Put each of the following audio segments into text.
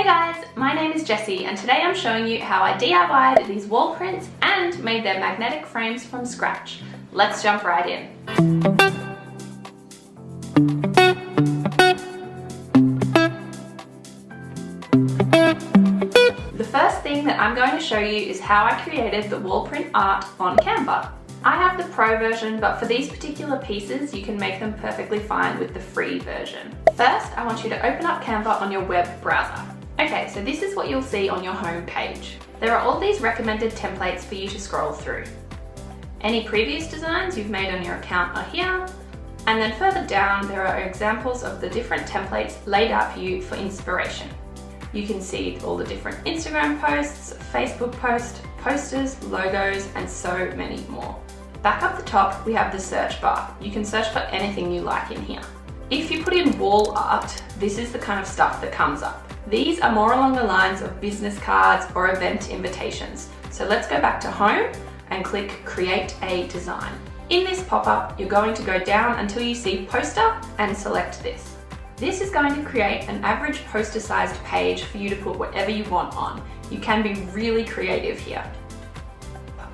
guys, my name is Jessie and today I'm showing you how I DIY'd these wall prints and made their magnetic frames from scratch. Let's jump right in. The first thing that I'm going to show you is how I created the wall print art on Canva. I have the pro version, but for these particular pieces, you can make them perfectly fine with the free version. First, I want you to open up Canva on your web browser. Okay, so this is what you'll see on your home page. There are all these recommended templates for you to scroll through. Any previous designs you've made on your account are here, and then further down, there are examples of the different templates laid out for you for inspiration. You can see all the different Instagram posts, Facebook posts, posters, logos, and so many more. Back up the top, we have the search bar. You can search for anything you like in here. If you put in wall art, this is the kind of stuff that comes up. These are more along the lines of business cards or event invitations. So let's go back to home and click Create a Design. In this pop-up, you're going to go down until you see Poster and select this. This is going to create an average poster-sized page for you to put whatever you want on. You can be really creative here.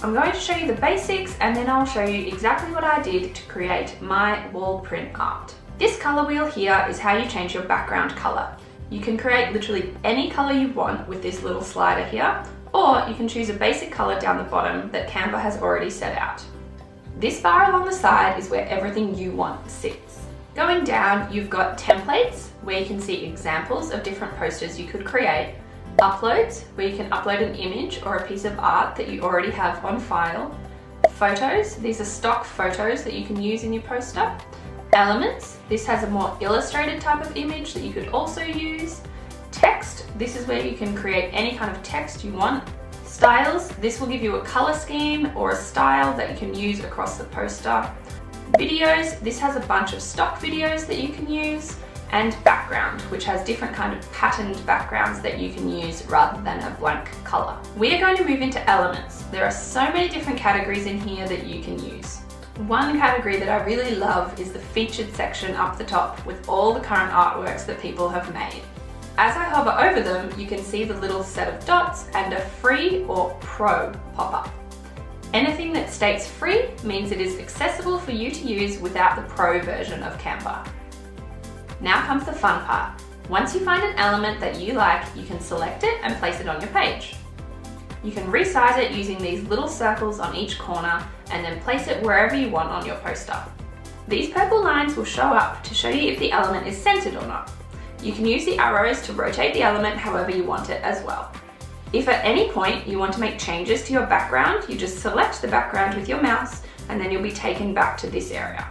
I'm going to show you the basics and then I'll show you exactly what I did to create my wall print art. This color wheel here is how you change your background color. You can create literally any color you want with this little slider here, or you can choose a basic color down the bottom that Canva has already set out. This bar along the side is where everything you want sits. Going down, you've got templates where you can see examples of different posters you could create, uploads where you can upload an image or a piece of art that you already have on file, photos, these are stock photos that you can use in your poster, elements, this has a more illustrated type of image that you could also use, text, this is where you can create any kind of text you want, styles, this will give you a color scheme or a style that you can use across the poster, videos, this has a bunch of stock videos that you can use, and background, which has different kind of patterned backgrounds that you can use rather than a blank color. We are going to move into elements. There are so many different categories in here that you can use. One category that I really love is the featured section up the top with all the current artworks that people have made. As I hover over them, you can see the little set of dots and a free or pro pop up. Anything that states free means it is accessible for you to use without the pro version of Canva. Now comes the fun part. Once you find an element that you like, you can select it and place it on your page. You can resize it using these little circles on each corner and then place it wherever you want on your poster. These purple lines will show up to show you if the element is centered or not. You can use the arrows to rotate the element however you want it as well. If at any point you want to make changes to your background, you just select the background with your mouse and then you'll be taken back to this area.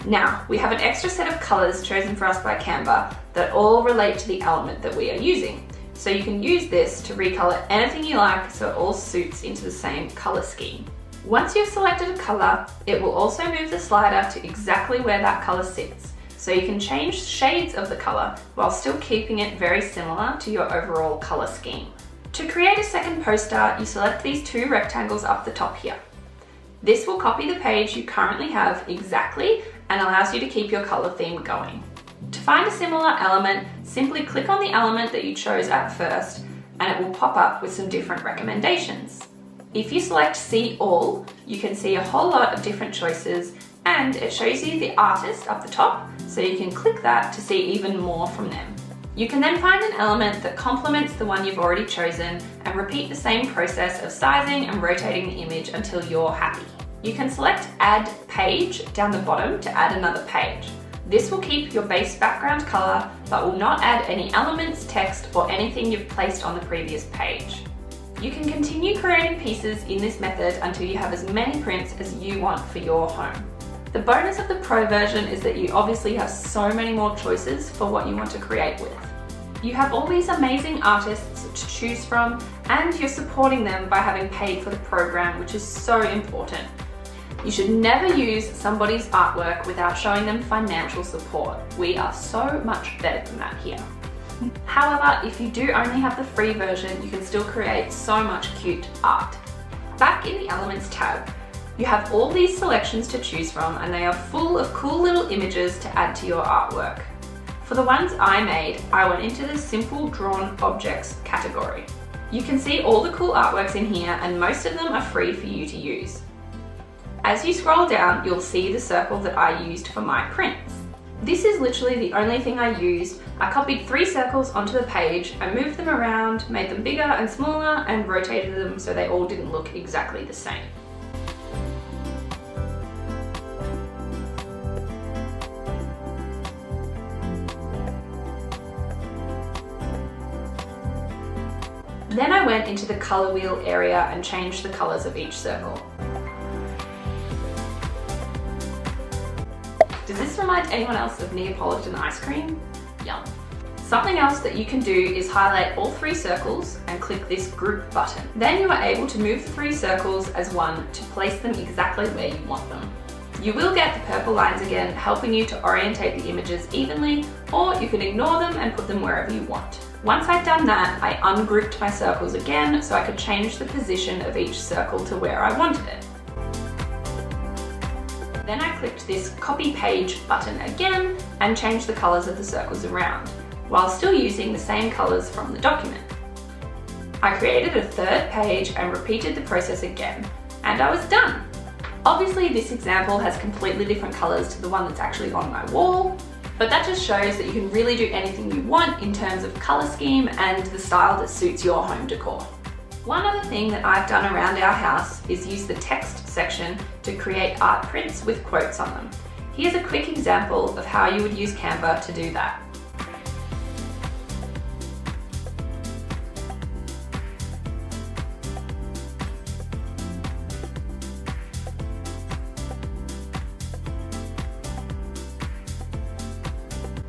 Now, we have an extra set of colors chosen for us by Canva that all relate to the element that we are using. So you can use this to recolor anything you like so it all suits into the same color scheme. Once you've selected a color, it will also move the slider to exactly where that color sits. So you can change shades of the color while still keeping it very similar to your overall color scheme. To create a second poster, you select these two rectangles up the top here. This will copy the page you currently have exactly and allows you to keep your color theme going. To find a similar element, simply click on the element that you chose at first and it will pop up with some different recommendations. If you select See All, you can see a whole lot of different choices and it shows you the artist up the top, so you can click that to see even more from them. You can then find an element that complements the one you've already chosen and repeat the same process of sizing and rotating the image until you're happy. You can select Add Page down the bottom to add another page. This will keep your base background color but will not add any elements, text, or anything you've placed on the previous page. You can continue creating pieces in this method until you have as many prints as you want for your home. The bonus of the Pro version is that you obviously have so many more choices for what you want to create with. You have all these amazing artists to choose from and you're supporting them by having paid for the program, which is so important. You should never use somebody's artwork without showing them financial support. We are so much better than that here. However, if you do only have the free version, you can still create so much cute art. Back in the Elements tab, you have all these selections to choose from and they are full of cool little images to add to your artwork. For the ones I made, I went into the simple drawn objects category. You can see all the cool artworks in here and most of them are free for you to use. As you scroll down, you'll see the circle that I used for my prints. This is literally the only thing I used. I copied 3 circles onto the page, I moved them around, made them bigger and smaller, and rotated them so they all didn't look exactly the same. Then I went into the colour wheel area and changed the colours of each circle. Does this remind anyone else of Neapolitan ice cream? Yum. Something else that you can do is highlight all 3 circles and click this group button. Then you are able to move the 3 circles as one to place them exactly where you want them. You will get the purple lines again, helping you to orientate the images evenly, or you can ignore them and put them wherever you want. Once I'd done that, I ungrouped my circles again so I could change the position of each circle to where I wanted it. Then I clicked this copy page button again and changed the colours of the circles around, while still using the same colours from the document. I created a 3rd page and repeated the process again, and I was done. Obviously this example has completely different colours to the one that's actually on my wall, but that just shows that you can really do anything you want in terms of colour scheme and the style that suits your home decor. One other thing that I've done around our house is use the text section to create art prints with quotes on them. Here's a quick example of how you would use Canva to do that.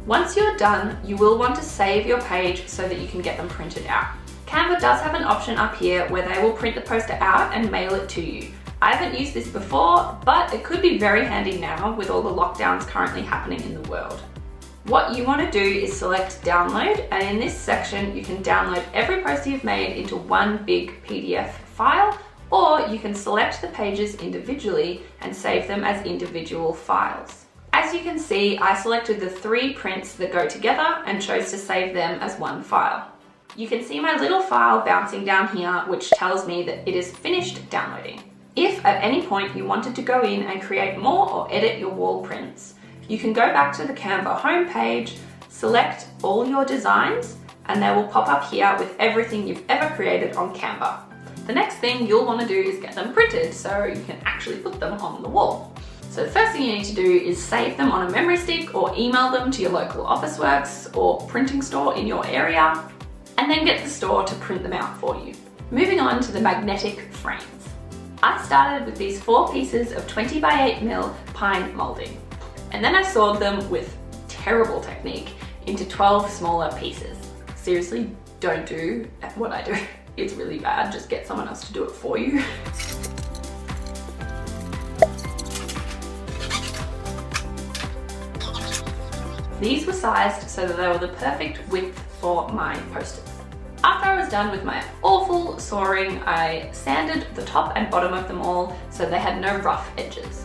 Once you're done, you will want to save your page so that you can get them printed out. Canva does have an option up here where they will print the poster out and mail it to you. I haven't used this before, but it could be very handy now with all the lockdowns currently happening in the world. What you want to do is select download, and in this section you can download every poster you've made into one big PDF file, or you can select the pages individually and save them as individual files. As you can see, I selected the 3 prints that go together and chose to save them as one file. You can see my little file bouncing down here, which tells me that it is finished downloading. If at any point you wanted to go in and create more or edit your wall prints, you can go back to the Canva homepage, select all your designs, and they will pop up here with everything you've ever created on Canva. The next thing you'll want to do is get them printed so you can actually put them on the wall. So the first thing you need to do is save them on a memory stick or email them to your local Officeworks or printing store in your area, and then get the store to print them out for you. Moving on to the magnetic frames. I started with these 4 pieces of 20 by 8mm pine molding, and then I sawed them with terrible technique into 12 smaller pieces. Seriously, don't do what I do. It's really bad, just get someone else to do it for you. These were sized so that they were the perfect width for my posters. After I was done with my awful sawing, I sanded the top and bottom of them all so they had no rough edges.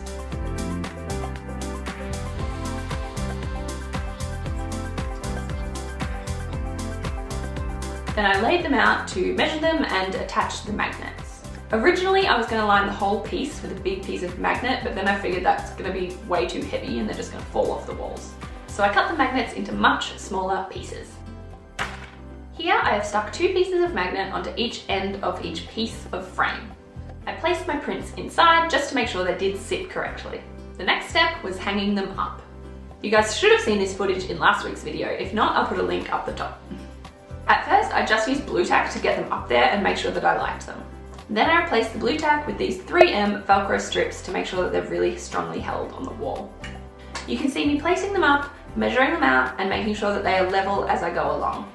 Then I laid them out to measure them and attach the magnets. Originally I was going to line the whole piece with a big piece of magnet, but then I figured that's going to be way too heavy and they're just going to fall off the walls. So I cut the magnets into much smaller pieces. Here I have stuck 2 pieces of magnet onto each end of each piece of frame. I placed my prints inside just to make sure they did sit correctly. The next step was hanging them up. You guys should have seen this footage in last week's video. If not, I'll put a link up the top. At first I just used blue tack to get them up there and make sure that I liked them. Then I replaced the blue tack with these 3M Velcro strips to make sure that they're really strongly held on the wall. You can see me placing them up, measuring them out, and making sure that they are level as I go along.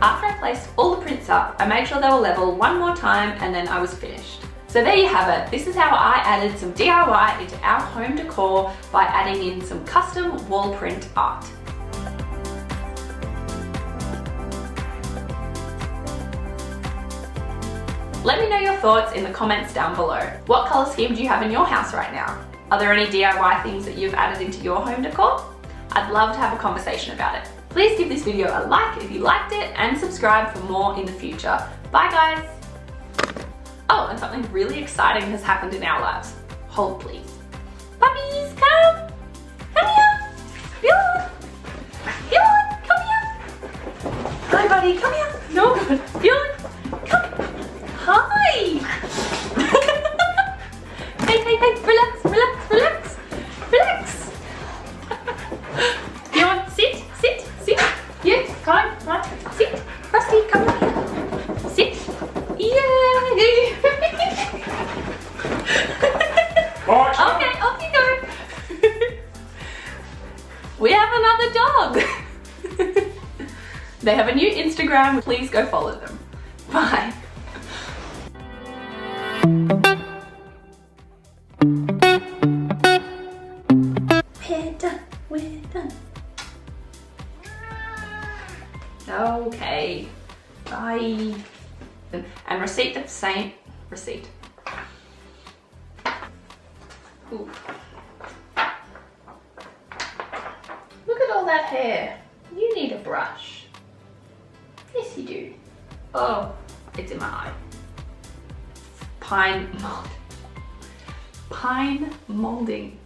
After I placed all the prints up, I made sure they were level one more time and then I was finished. So there you have it. This is how I added some DIY into our home decor by adding in some custom wall print art. Let me know your thoughts in the comments down below. What colour scheme do you have in your house right now? Are there any DIY things that you've added into your home decor? I'd love to have a conversation about it. Please give this video a like if you liked it and subscribe for more in the future. Bye guys! Oh, and something really exciting has happened in our lives. Hold please. Puppies, come! Come here! Bjorn! Bjorn, come here! Hi buddy, come here! No good. Bjorn, come! Hi! Hey, relax, relax, relax, relax! Bjorn, sit. Yes, come on, sit. Rusty, come here. Sit. Yay! Okay, off you go. We have another dog. They have a new Instagram. Please go follow them. Bye. We're done. Okay. Bye. And receipt the same. Receipt. Ooh. Look at all that hair. You need a brush. Yes, you do. Oh, it's in my eye. Pine molding.